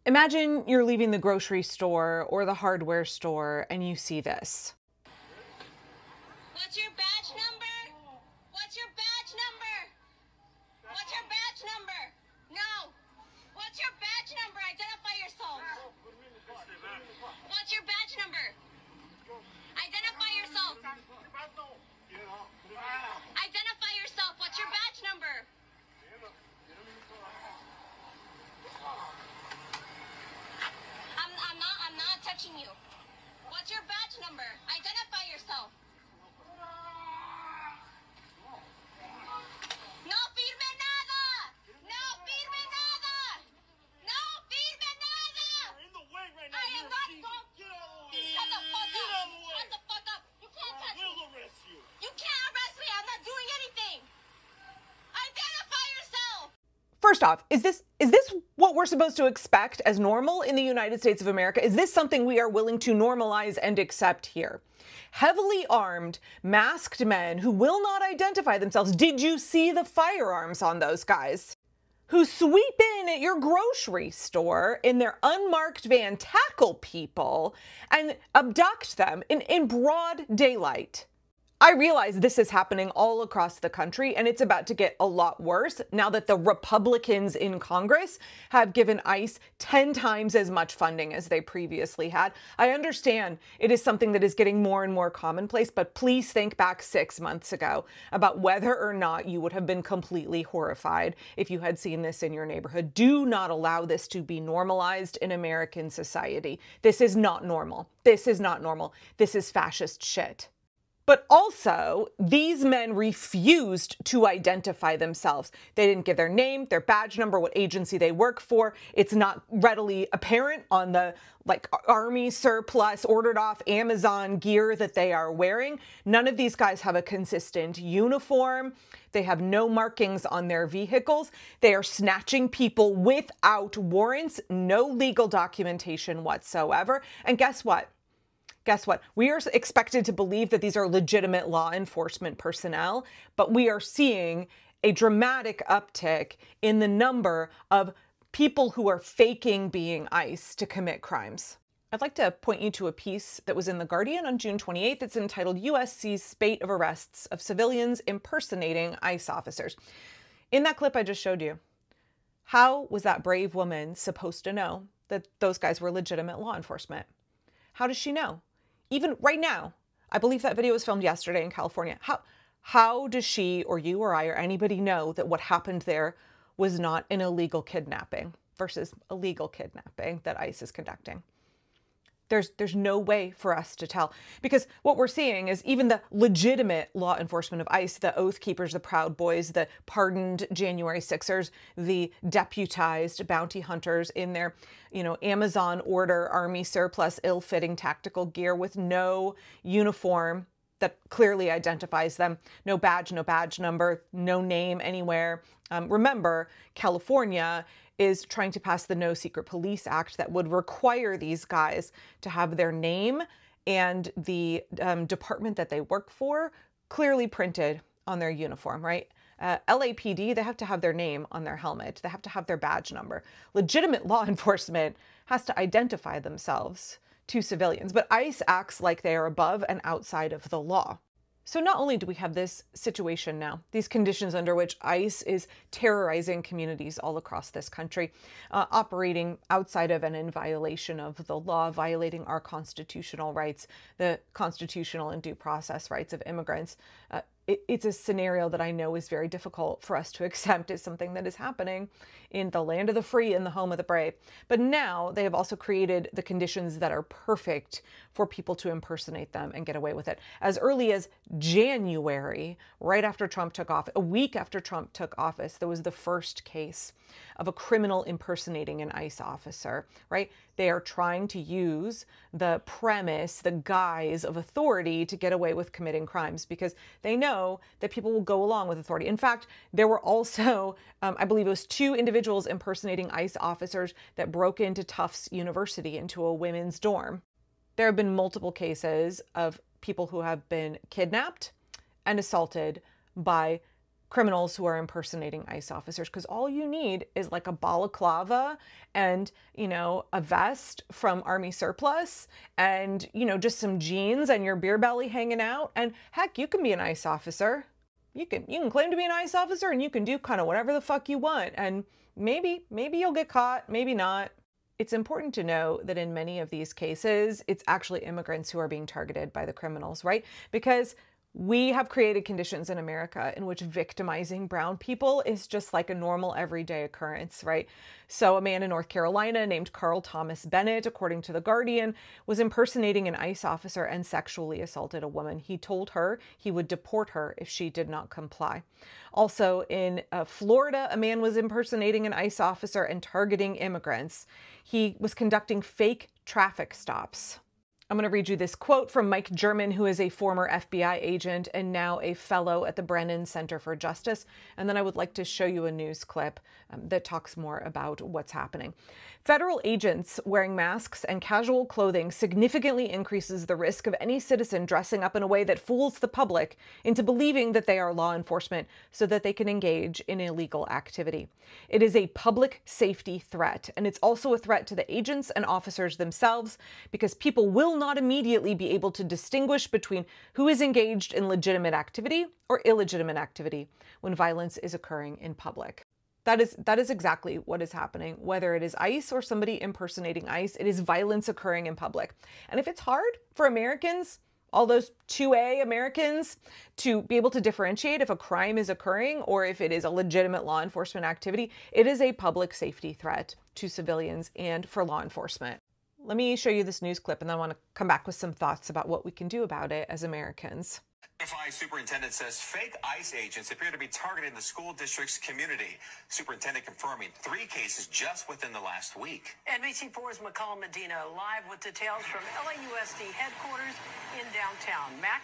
Imagine you're leaving the grocery store or the hardware store and you see this. What's your badge number? What's your badge number? What's your badge number? No. What's your badge number? Identify yourself. What's your badge number? Identify yourself. Identify yourself. What's your badge number? I'm not touching you. What's your badge number? Identify yourself. No firme nada! No firme nada! No firme nada! You're in the way right now. I am not going. Shut the fuck up! Shut the fuck up! You can't touch me! I will arrest you. You can't arrest me! I'm not doing anything! Identify yourself! First off, is this what we're supposed to expect as normal in the United States of America? Is this something we are willing to normalize and accept here? Heavily armed, masked men who will not identify themselves. Did you see the firearms on those guys? Who sweep in at your grocery store in their unmarked van, tackle people, and abduct them in broad daylight. I realize this is happening all across the country, and it's about to get a lot worse now that the Republicans in Congress have given ICE 10 times as much funding as they previously had. I understand it is something that is getting more and more commonplace, but please think back 6 months ago about whether or not you would have been completely horrified if you had seen this in your neighborhood. Do not allow this to be normalized in American society. This is not normal. This is not normal. This is fascist shit. But also, these men refused to identify themselves. They didn't give their name, their badge number, what agency they work for. It's not readily apparent on the army surplus, ordered off Amazon gear that they are wearing. None of these guys have a consistent uniform. They have no markings on their vehicles. They are snatching people without warrants, no legal documentation whatsoever. And guess what? Guess what? We are expected to believe that these are legitimate law enforcement personnel, but we are seeing a dramatic uptick in the number of people who are faking being ICE to commit crimes. I'd like to point you to a piece that was in The Guardian on June 28th. It's entitled USC's Spate of Arrests of Civilians Impersonating ICE Officers. In that clip I just showed you, how was that brave woman supposed to know that those guys were legitimate law enforcement? How does she know? Even right now, I believe that video was filmed yesterday in California. How does she or you or I or anybody know that what happened there was not an illegal kidnapping versus a legal kidnapping that ICE is conducting? There's no way for us to tell, because what we're seeing is even the legitimate law enforcement of ICE, the Oath Keepers, the Proud Boys, the pardoned January 6ers, the deputized bounty hunters in their, Amazon order, army surplus, ill-fitting tactical gear with no uniform that clearly identifies them, no badge number, no name anywhere. Remember, California is trying to pass the No Secret Police Act that would require these guys to have their name and the department that they work for clearly printed on their uniform, right? LAPD, they have to have their name on their helmet. They have to have their badge number. Legitimate law enforcement has to identify themselves to civilians, but ICE acts like they are above and outside of the law. So not only do we have this situation now, these conditions under which ICE is terrorizing communities all across this country, operating outside of and in violation of the law, violating our constitutional rights, the constitutional and due process rights of immigrants. It's a scenario that I know is very difficult for us to accept as something that is happening in the land of the free and the home of the brave. But now they have also created the conditions that are perfect for people to impersonate them and get away with it. As early as January, right after Trump took office, a week after Trump took office, there was the first case of a criminal impersonating an ICE officer, right? They are trying to use the premise, the guise of authority to get away with committing crimes because they know that people will go along with authority. In fact, there were also, I believe it was 2 individuals impersonating ICE officers that broke into Tufts University into a women's dorm. There have been multiple cases of people who have been kidnapped and assaulted by criminals who are impersonating ICE officers, because all you need is like a balaclava and, you know, a vest from Army surplus and, you know, just some jeans and your beer belly hanging out. And heck, you can be an ICE officer. You can claim to be an ICE officer and you can do kind of whatever the fuck you want. And maybe you'll get caught, maybe not. It's important to know that in many of these cases, it's actually immigrants who are being targeted by the criminals, right? Because we have created conditions in America in which victimizing brown people is just like a normal everyday occurrence, right? So a man in North Carolina named Carl Thomas Bennett, according to The Guardian, was impersonating an ICE officer and sexually assaulted a woman. He told her he would deport her if she did not comply. Also in Florida, a man was impersonating an ICE officer and targeting immigrants. He was conducting fake traffic stops. I'm going to read you this quote from Mike German, who is a former FBI agent and now a fellow at the Brennan Center for Justice. And then I would like to show you a news clip that talks more about what's happening. Federal agents wearing masks and casual clothing significantly increases the risk of any citizen dressing up in a way that fools the public into believing that they are law enforcement so that they can engage in illegal activity. It is a public safety threat, and it's also a threat to the agents and officers themselves because people will not immediately be able to distinguish between who is engaged in legitimate activity or illegitimate activity when violence is occurring in public. That is exactly what is happening. Whether it is ICE or somebody impersonating ICE, it is violence occurring in public. And if it's hard for Americans, all those 2A Americans, to be able to differentiate if a crime is occurring or if it is a legitimate law enforcement activity, it is a public safety threat to civilians and for law enforcement. Let me show you this news clip and then I want to come back with some thoughts about what we can do about it as Americans. Superintendent says fake ICE agents appear to be targeting the school district's community. Superintendent confirming 3 cases just within the last week. NBC4's McCall Medina live with details from LAUSD headquarters in downtown. Mac?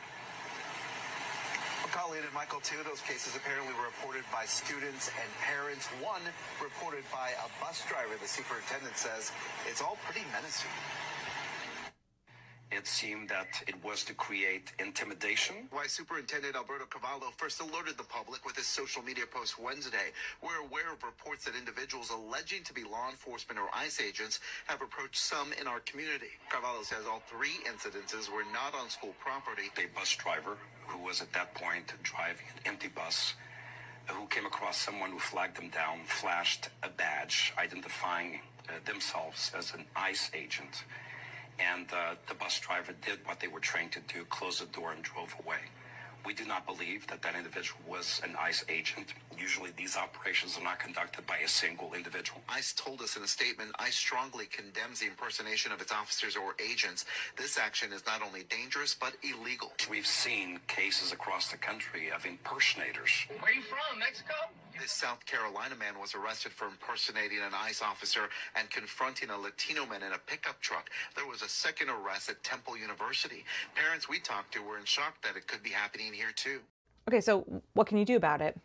Colleen and Michael, 2 of those cases apparently were reported by students and parents. 1 reported by a bus driver. The superintendent says it's all pretty menacing. It seemed that it was to create intimidation. Why Superintendent Alberto Cavallo first alerted the public with his social media post Wednesday. We're aware of reports that individuals alleging to be law enforcement or ICE agents have approached some in our community. Cavallo says all 3 incidences were not on school property. A bus driver who was at that point driving an empty bus, who came across someone who flagged them down, flashed a badge identifying themselves as an ICE agent. And the bus driver did what they were trained to do, closed the door and drove away. We do not believe that that individual was an ICE agent. Usually these operations are not conducted by a single individual. ICE told us in a statement, ICE strongly condemns the impersonation of its officers or agents. This action is not only dangerous, but illegal. We've seen cases across the country of impersonators. Where are you from, Mexico? This South Carolina man was arrested for impersonating an ICE officer and confronting a Latino man in a pickup truck. There was a second arrest at Temple University. Parents we talked to were in shock that it could be happening here too. Okay, so what can you do about it?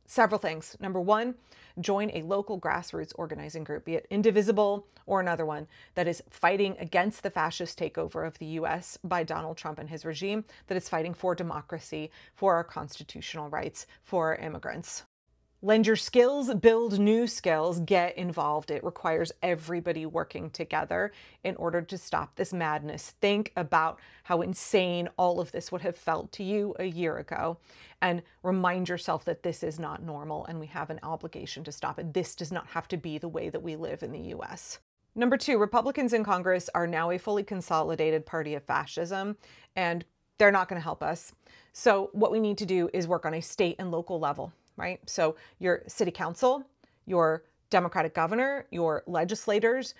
Several things. Number 1, join a local grassroots organizing group, be it Indivisible or another one that is fighting against the fascist takeover of the US by Donald Trump and his regime, that is fighting for democracy, for our constitutional rights, for our immigrants. Lend your skills, build new skills, get involved. It requires everybody working together in order to stop this madness. Think about how insane all of this would have felt to you a year ago and remind yourself that this is not normal and we have an obligation to stop it. This does not have to be the way that we live in the US. Number 2, Republicans in Congress are now a fully consolidated party of fascism, and they're not going to help us. So what we need to do is work on a state and local level. Right? So your city council, your Democratic governor, your legislators,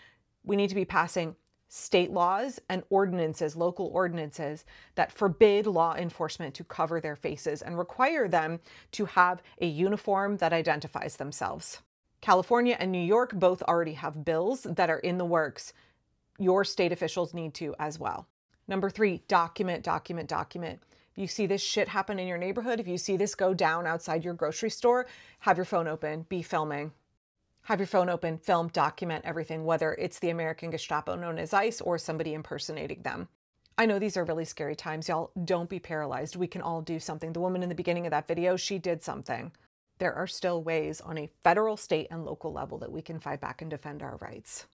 we need to be passing state laws and ordinances, local ordinances that forbid law enforcement to cover their faces and require them to have a uniform that identifies themselves. California and New York both already have bills that are in the works. Your state officials need to as well. Number 3, document, document, document. If you see this shit happen in your neighborhood, if you see this go down outside your grocery store, have your phone open, be filming. Have your phone open, film, document everything, whether it's the American Gestapo known as ICE or somebody impersonating them. I know these are really scary times, y'all. Don't be paralyzed. We can all do something. The woman in the beginning of that video, she did something. there are still ways on a federal, state, and local level that we can fight back and defend our rights.